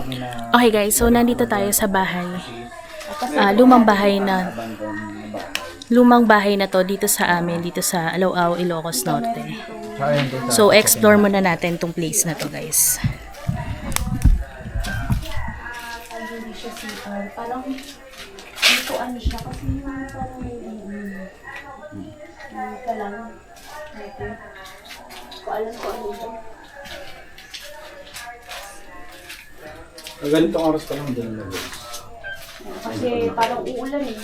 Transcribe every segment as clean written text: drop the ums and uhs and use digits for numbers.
Okay guys, so nandito tayo sa bahay. Lumang bahay na. Lumang bahay na to dito sa amin, dito sa Alao-ao, Ilocos Norte. So explore muna natin tong place na to guys. Parang dito ano siya kasi parang ka lang. Ko alam ko ano ito. Ganitong oras pa lang din na Kasi parang uulan eh.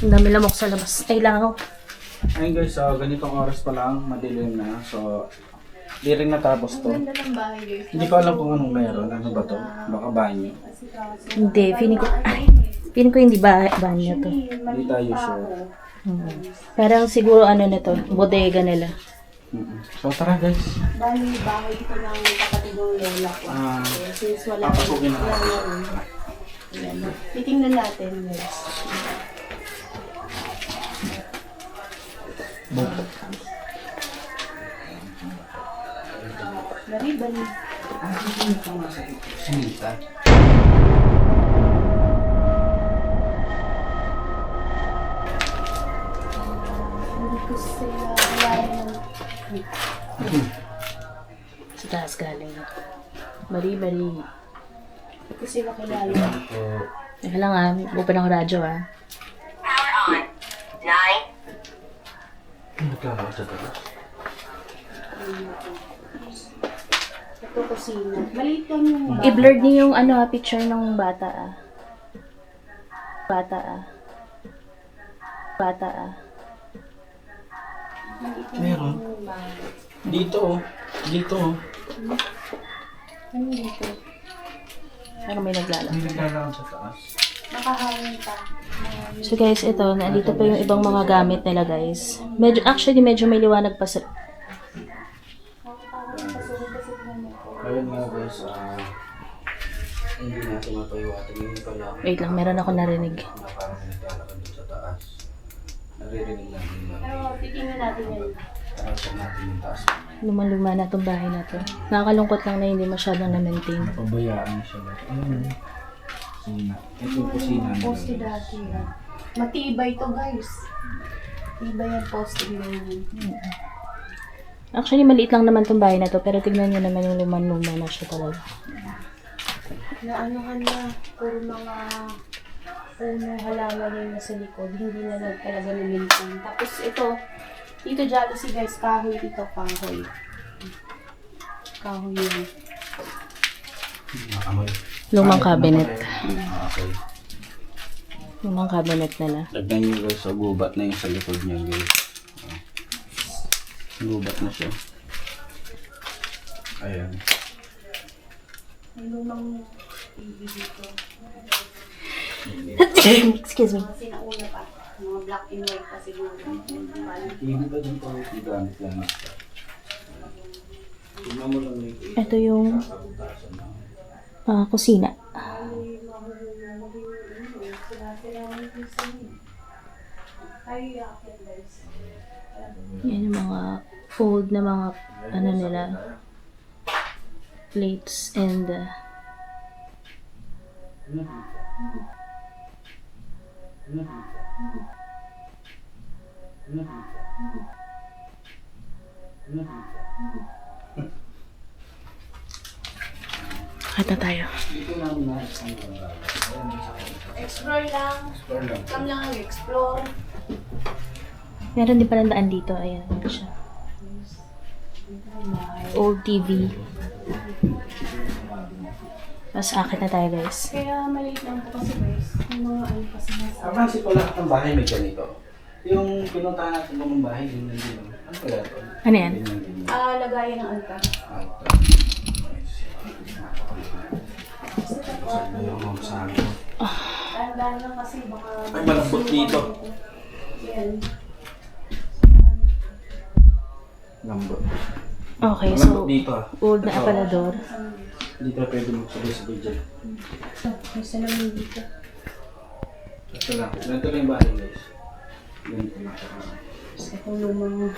Ang dami lamok sa labas. Ay langaw. Ayun guys, ganitong oras pa lang, madilim na. So, di rin natapos to. Ang ganda ng bahay guys. Hindi ko alam kung anong meron. Ano ba to? Baka banyo. Hindi, feeling ko hindi banyo to. Hindi tayo sure. Parang siguro ano na to, bodega nila. So tara guys. Dahil bahay ito ng kapatid ng lola ko. Since wala Papasukin na. Ayan. Titingnan natin guys. Bari-bari. Sinita. Hindi ko sila kailangan. Sa taas galing. Bari-bari. Hindi ko sila kilala. Teka lang open ako radyo Nagkakaroon sa talas. Ito kusina. Maliit lang yung bahay. I-blurred niyo yung picture ng bata Bata Meron. Dito oh. Dito oh. Ano dito? Pero may naglalaro. Hindi nagkakaroon sa taas. Nakahangin pa. So guys, ito, nandito pa yung ibang mga gamit nila guys. Actually, medyo may liwanag pa sa... Ayun nga guys, hindi natin mapaiwatin. Yun pala. Wait lang, meron ako narinig. Na parang naglalakad doon sa taas. Naririnig natin lang. Pero titingnan natin yun. Parang siya natin yung taas. Lumang-luma na itong bahay na to. Nakakalungkot lang na hindi masyadong na-maintain. Pabayaan siya. Ayun. Kusina. Ito yung kusina nila. Poste dati yan. Matibay to guys. Matibay yung poste na yun. Actually, maliit lang naman itong bahay na to. Pero tignan nyo naman yung luman-luma na siya talaga. Naanuhan na. Puro mga puno halaman yung nasa likod. Hindi na talaga namintan. Tapos ito, dito jealousy guys, kahoy dito, kahoy. Kahoy yun. Amoy. Lumang cabinet. Okay. Lumang cabinet nila. Lagyan nyo guys sa gubat na yung sa likod niya guys. Gubat na siya. Ayan. May lumang TV dito. Excuse me. Kasi nauna pa. Mga black and white pa siguro. Hindi ba dito gamit lang na siya? Tingnan mo lang yung Ito yung kusina. Yan yung mga old na mga nila plates and kata tayo. Explore lang. Come lang ang explore. Meron din palang daan dito. Ayan, ayan siya. Old TV. Mas akit na tayo guys. Kaya maliit lang po kasi guys. Yung mga ano kasi nasa. Napansin ko lahat ng bahay may ganito. Yung pinuntahan natin ng bahay, yun na din. Ano kaya ito? Ano yan? Lagayan ng altar. Dahan-dahan lang kasi baka... Ay, malambot dito. Yan. Lambot. Okay, Malambot so dito. old na aparador. Hindi tayo pwede magsabay-sabay dyan. May salamin dito. Ito lang. Ganito lang yung bahay guys. Ganito lang siya. Kasi itong lumang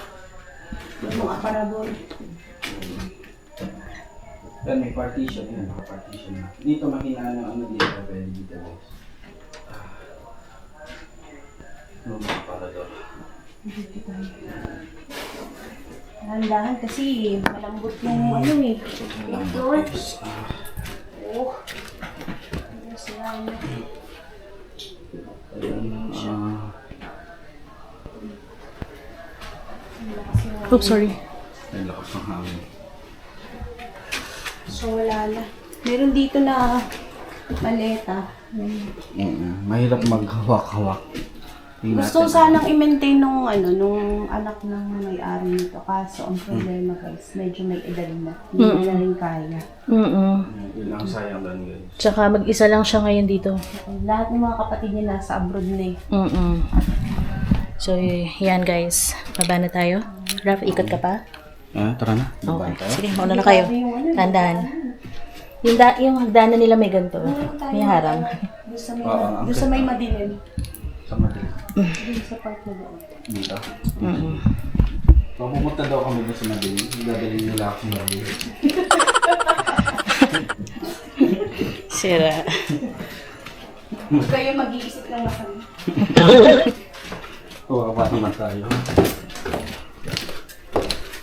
aparador. Yan, may partition. Yan, naka-partition na. Dito makina ng ano dito. Pwede dito guys. Ano mga parador? Dahan-dahan kasi malambot yung ano eh. Yung floor. Oh. Ano sila yun? Oh, sorry. Ang lakas ng hangin. So wala na. Meron dito na maleta. Mahirap maghawak-hawak. Tingnan Gusto natin. sanang i-maintain nung anak ng may-ari nito. Kaso ang problema guys, medyo may edad na. Hindi na rin kaya. Yun lang sayang lang guys. Tsaka mag-isa lang siya ngayon dito. Lahat ng mga kapatid niya nasa abroad na eh. So, yan guys. Baba na tayo. Raf, ikot ka pa? Tara na. Okay. Sige, mauna na kayo. Tandaan. Yung hagdanan nila may ganito. May harang. Doon sa may madilim. Sa madilim. Doon sa part na doon. Dito. Kung pumunta daw kami doon sa madilim, dadalhin nila ako sa madilim. Sira. Kayo mag-iisip lang na kami. Kawawa naman tayo.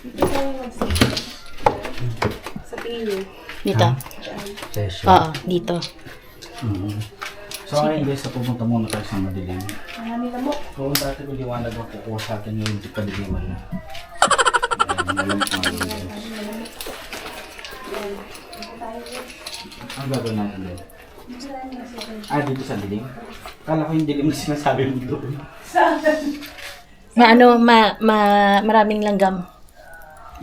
Dito tayo mag-isip. Sa tingin niyo. Dito. Session. Oo, dito. So ayun guys, pupunta muna tayo sa madilim. Marami na mo. Kung dati ko liwanag ang kukuha sa akin ngayon, di kadiliman na. Malamang guys. Ang gagawin natin doon? Dito sa dilim? Kala ko yung dilim na sinasabi mo doon. Maraming langgam.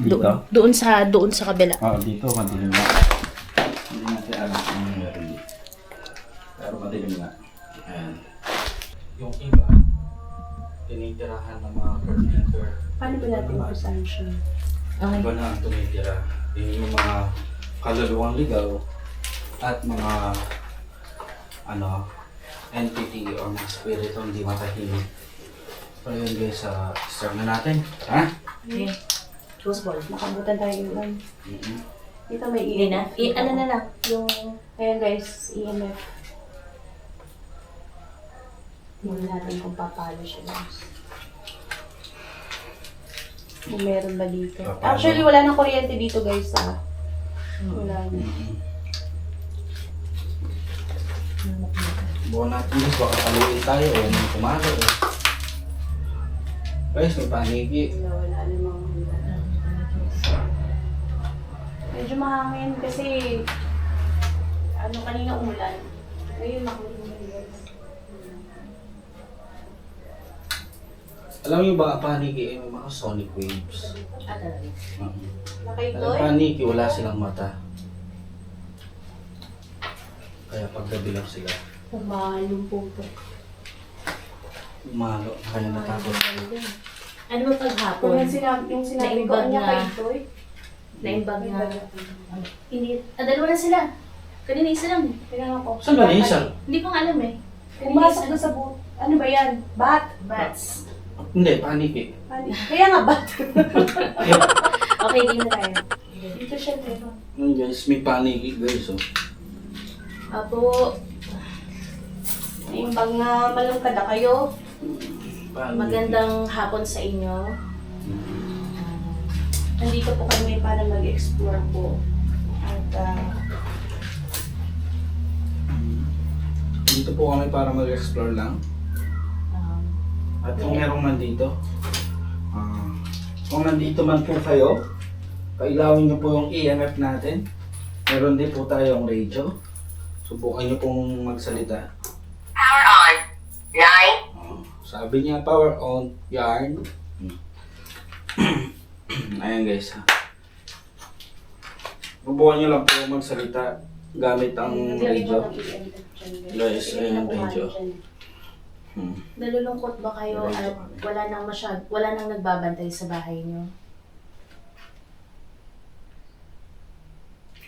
Dito? Doon sa kabila. Oo, dito madilim na. Hindi natin alam kung ano meron dito. Pero madilim na. Ayan. Yung iba, tinitirahan ng mga caretaker. Paano ba natin usahan siya? Iba na ang tumitira. Yung mga kaluluwang ligaw at mga entity o mga spirito hindi matahimik. So yun guys, start na natin. Ha? Okay. Choose ball. Makabutan tayo yung Dito may Hindi na. Ano na lang? Yung, ayan guys, EMF. Tingnan natin kung papalo siya guys. Kung meron ba dito. Papalo. Actually, wala nang kuryente dito guys Wala na. Buwan natin guys, baka paluin tayo o may kumalo eh. Guys, may panigi. Wala namang medyo mahangin kasi kanina umulan. Ngayon makulimlim guys. Alam niyo ba, ang panigi ay may mga sonic waves. Alam Nakaitoy? panigi, wala silang mata. Kaya paggabi lang sila. Pumalong puto. Umalo, kaya natakot. Ano ba paghapon? Yung sinabi ko, Naimbag niya na. kaitoy. Naimbag na. Hindi. Dalawa na sila. Kanina isa lang. Tingnan ko. Saan ba na isa? Hindi ko nga alam eh. Pumasok na sa boot. Ano ba yan? Bat? Bats. Hindi, panigi. Kaya nga bat. Okay, hindi na tayo. Dito siya pero. Yun guys, may panigi guys. Oh. Apo, Naimbag na malungkad na kayo. Panigi. magandang hapon sa inyo. Nandito po kami para mag-explore po. At Dito po kami para mag-explore lang. At kung merong nandito, kung nandito man po kayo, kailawin niyo po yung EMF natin. Meron din po tayong radio. Subukan niyo pong magsalita. Power on. 9. Sabi niya, power on, yarn. Ayan guys. Subukan niyo lang po magsalita gamit ang radio. Guys, ayan ang radio. Nalulungkot ba kayo at wala nang nagbabantay sa bahay niyo?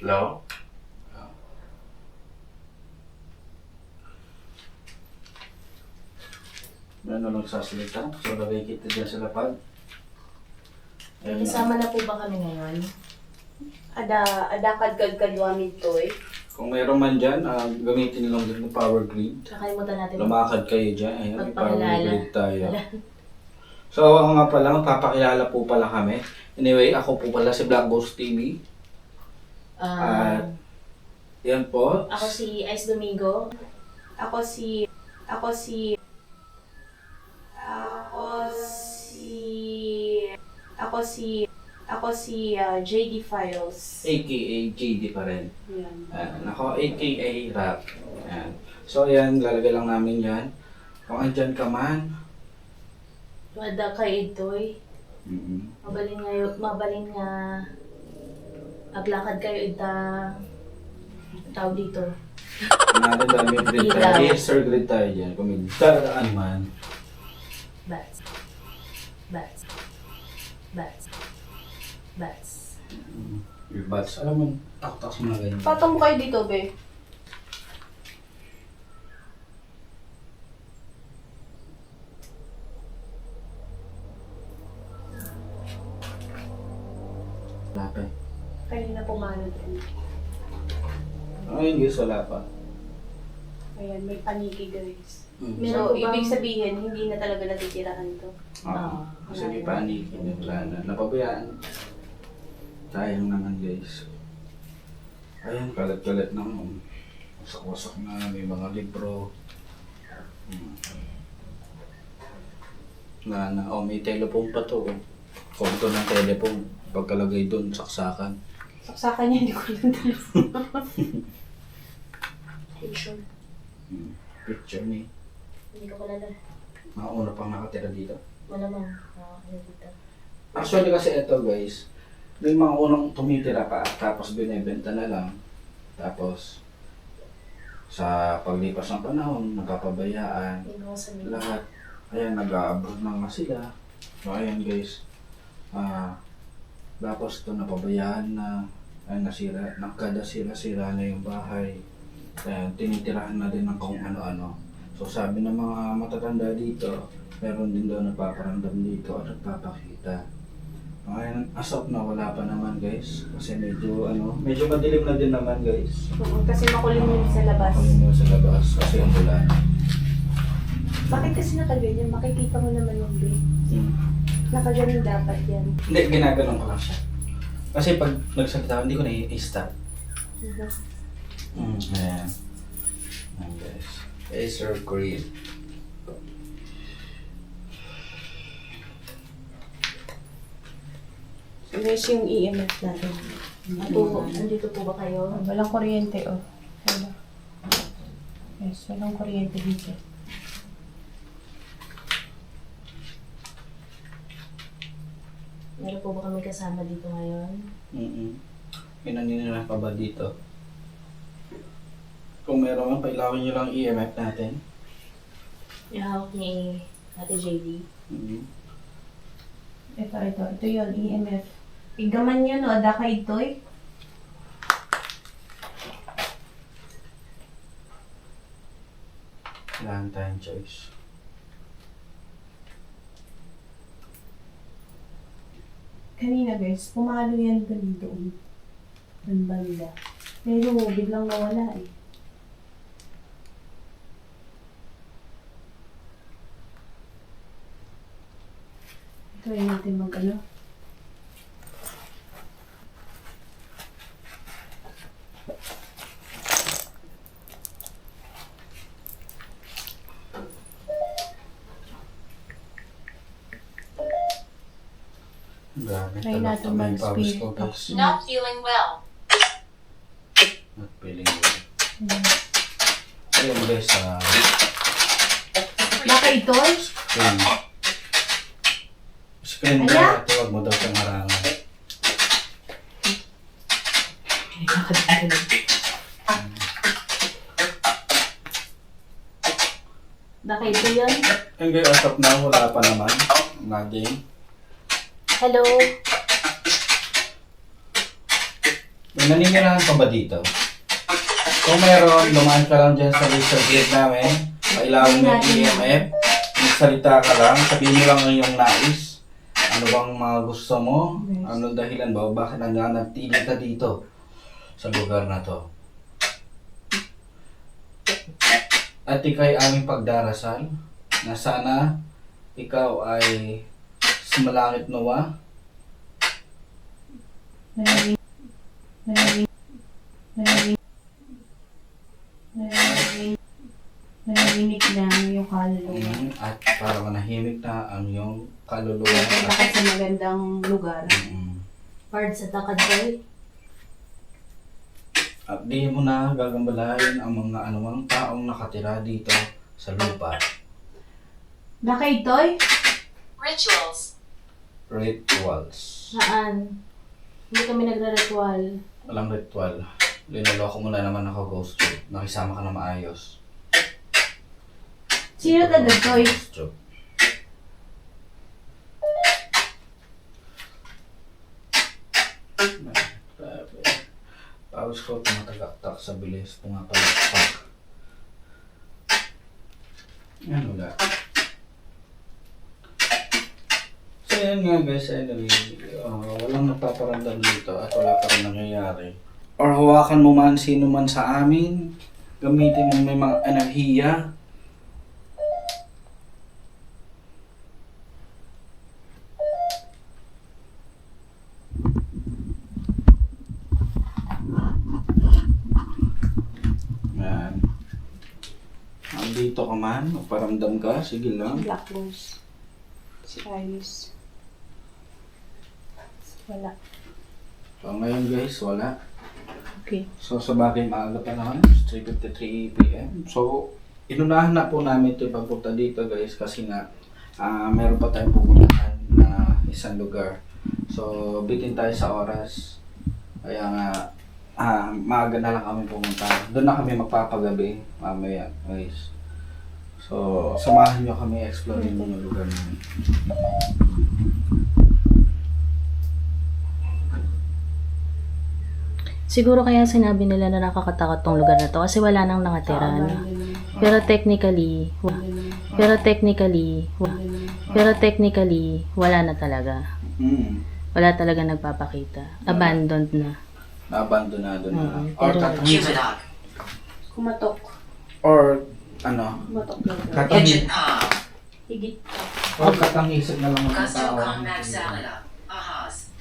Hello? Ano nagsasalita? So, lagay kita dyan sa lapag. May kasama na po ba kami ngayon? Ada kadkad wamin to eh. Kung meron man dyan, gamitin lang din ng power grid. Kakalimutan natin. Lumakad kayo dyan. Ayan, may power Magpakilala. grid tayo. So, ako nga pala, magpapakilala po pala kami. Anyway, ako po pala si Black Ghost TV. At, yan po. Ako si Ice Domingo. Ako si JD Files. AKA GD pa rin. Yan. Ako, AKA Rap. Ayan. So, ayan, lalagay lang namin yan. Kung andyan ka man, Wada kay Itoy. mm Mabalin nga aglakad kayo ita tawag dito. natin dahil may grid tayo. Ilaw. Yes, sir, grid tayo dyan. Kung may daraan man. Bats. Bats. Bats. Bats. Yung bats, alam mo, takot-takot mo na ganyan. Patong mo kayo dito, be. Lapit. Kanina pumano din. Ayun guys, wala pa. Ayan, may paniki guys. Meron So, po bang- ibig sabihin, hindi na talaga natitirahan to. Oo. Kasi may panik, wala na. Napabayaan. Sayang naman guys. Ayun, kalat-kalat naman. Wasak-wasak na, may mga libro. Wala na. Oh, may telephone pa to. Konto ng telephone. Pagkalagay doon, saksakan. Saksakan niya, hindi ko lang telephone. Picture. Picture ni. Hindi ko kilala. Mga una pang nakatira dito. Wala mang ano dito. Actually kasi ito guys, may mga unang tumitira pa tapos binebenta na lang. Tapos sa paglipas ng panahon, napapabayaan. Hindi ko sa nila. Lahat. Ayan, nag-a-abroad na nga sila. So ayan guys. Tapos ito napabayaan na. Ayan, nasira. Nagkadasira-sira na yung bahay. Ayan, tinitirahan na din ng kung ano-ano. So sabi ng mga matatanda dito, meron din daw nagpaparamdam dito at nagpapakita. Ayan, as of na wala pa naman guys. Kasi medyo madilim na din naman guys. Kasi makulimlim sa labas. Kung mo sa labas kasi ang ulan. Bakit kasi nakaganyan? Makikita mo naman yung bed. Nakaganyan dapat yan. Hindi, ginaganon ko lang siya. Kasi pag nagsalita, hindi ko na-i-stop. Ayan. Ayan guys. Acer Creed. Guys, yung EMF natin. Andito po ba kayo? Walang kuryente, oh. Wala. Yes, walang kuryente dito. Meron po ba kami kasama dito ngayon? Pinaninilang pa ba dito? Kung meron man, pailawin nyo lang EMF natin. Ihawak ni Ate JD. Ito yun, EMF. Igaman yun, no? Ada ka ito, eh. Kailangan tayong choice. Kanina, guys, pumalo yan doon. Doon banda. Pero biglang nawala, eh. Try natin mag-ano. Grabe Try talaga natin may pawis mag-spirit ko box. guys. Not feeling well. Not feeling good. Ayun guys, Baka ito, eh. screen. Screen Ala? na, tuwag mo daw siyang harangan. Baka ito yun? Ayun guys, as of now, wala pa naman. Naging. Hello? May naninirahan pa ba dito? Kung meron, lumaan ka lang dyan sa laser grid namin. Pailawin mo yung EMF. Magsalita ka lang, sabihin mo lang ang iyong nais. Ano bang mga gusto mo? Ano dahilan ba? Bakit nananatili ka dito sa lugar na to? At ika'y aming pagdarasal na sana ikaw ay sumalangit nawa. Narinig na yung kaluluwa. At para manahimik na ang iyong kaluluwa. Punta ka sa magandang lugar. Hard sa takad boy. At di mo na gagambalain ang mga anumang taong nakatira dito sa lupa. Bakit, Toy? Rituals. Rituals. Saan? Hindi kami nagre-ritual. Walang ritual. Linaloko mo na naman ako, Ghost Job. Nakisama ka na maayos. Sino talaga, Toy? Ghost Job. Grabe. Pawis ko tumatagaktak sa bilis, pumapalakpak. Yan wala. So yan nga guys, anyway, walang nagpaparamdam dito at wala pa rin nangyayari. Or hawakan mo man sino man sa amin, gamitin mo may mga enerhiya. Yan. Andito ka man, magparamdam ka, sige lang. Black Rose. Si Iris. Wala. So ngayon guys, wala. Okay. So sa bagay maaga pa naman, 3:53 PM. So inunahan na po namin ito pagpunta dito guys kasi nga meron pa tayong pupuntahan na isang lugar. So bitin tayo sa oras. Kaya nga maaga na lang kami pumunta. Doon na kami magpapagabi mamaya guys. So samahan nyo kami explore yung lugar namin. Siguro kaya sinabi nila na nakakatakot tong lugar na to kasi wala nang nakatira. No? Pero technically, wala na talaga. Wala talaga nagpapakita. Abandoned na. Abandonado na. Or Pero- katangis. Kumatok. Or ano, Kumatok na. katangis. Engine palm. Higit pa. Or katangisan na lang ng Custom tao. combat salad. Ahas.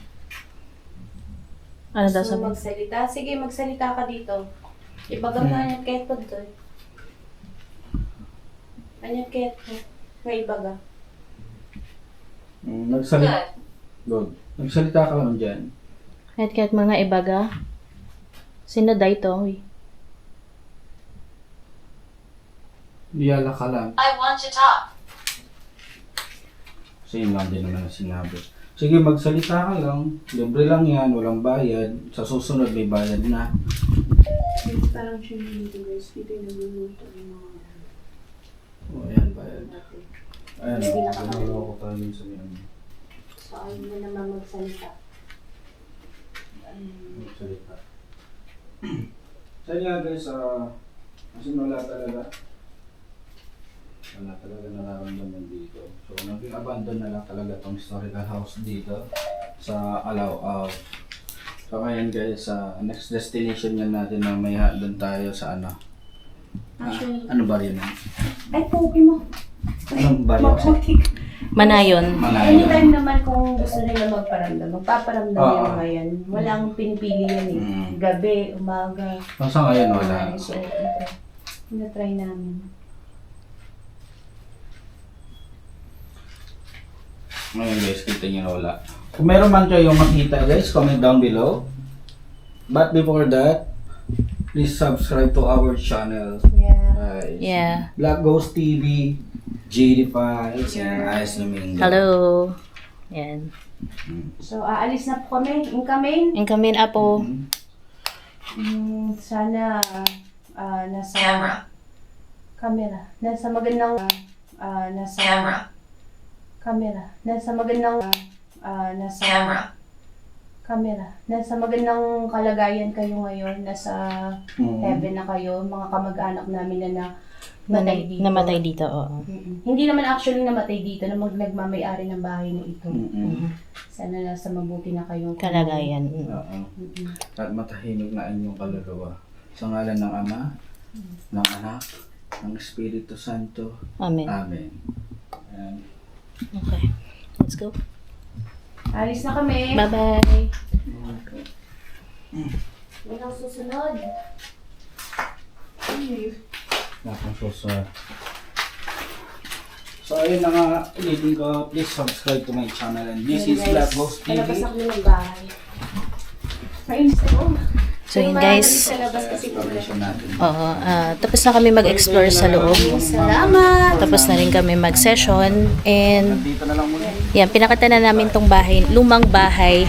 Ano daw So, sabi? magsalita. Sige, magsalita ka dito. Ibagam na yan kahit po doon. Anyan kahit po. May ibaga. Nagsalita. Good. Nagsalita ka lang dyan. Kahit mga ibaga. Sino daw ito? Uy. Biyala ka lang. I want to talk. Same lang din naman ang sinabi. Sige, magsalita ka lang. Libre lang yan, walang bayad. Sa susunod may bayad na. Parang siya dito guys. Dito yung nagluluto ng mga O, ayan, bayad. natin. Ayan, Hindi na ka- ginagawa ko tayo yun sa mga So, ayun mo naman magsalita. magsalita. Sa nga guys, kasi wala talaga nararamdaman dito. So, naging abandon na lang talaga tong historical house dito sa Alao. So, ngayon guys, next destination yan natin na may doon tayo sa ano. Actually- Ano ba yun? Ay, pogi mo. Anong ba yun? Maputik. Manayon. Anytime naman kung gusto nila magparamdam, magpaparamdam Oo. yung mga yan. Walang pinipili yan eh. Gabi, umaga. Sa ngayon wala. So, ito. Ina-try namin. Ngayon guys, kita nyo na wala. Kung meron man kayong makita guys, comment down below. But before that, please subscribe to our channel. Yeah. Guys. Yeah. Black Ghost TV, JD5, and Ayos Luminggo. Hello. Yan. So, aalis na po kami. Incoming. Incoming apo. Sana nasa Camera. camera. Nasa magandang nasa Camera. camera. Nasa magandang nasa Camera. camera. Nasa magandang kalagayan kayo ngayon. Nasa heaven na kayo. Mga kamag-anak namin na Matay dito. Namatay dito, oo. Hindi naman actually namatay dito na nagmamayari ng bahay na ito. Mm-mm. Sana nasa mabuti na kayong Kalagayan. Oo. At matahimik na inyong kaluluwa. Sa ngalan ng Ama, ng Anak, ng Espiritu Santo. Amen. Amen. Ayan. Okay. Let's go. Alis na kami. Bye-bye. Yan ang susunod. Nakang susunod. So ayun na nga, ulitin ko, please subscribe to my channel and this is Black Ghost TV. Palabas na kami ng bahay. Mainis na ko. So yun guys, Sa labas kasi Exploration natin. oo, tapos na kami mag-explore sa loob. Salamat! Tapos na rin kami mag-session. And Dito na lang muna. yan, pinakita na namin tong bahay, lumang bahay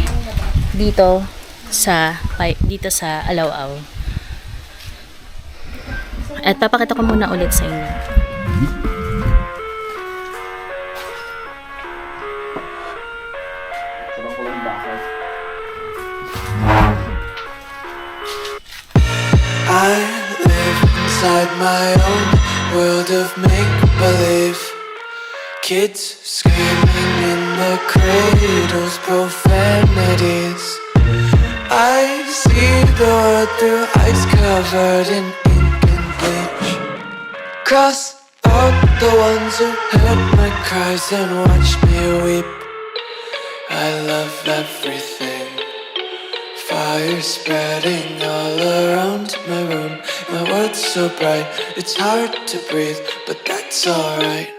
dito sa Alao-Ao. At papakita ko muna ulit sa inyo. Sarang ko lang bakit. I live inside my own world of make-believe. Kids screaming in the cradles, profanities. I see the world through ice covered in ink and bleach. Cross out the ones who heard my cries and watched me weep. I love everything. Fire spreading all around my room. My world's so bright, it's hard to breathe, but that's alright.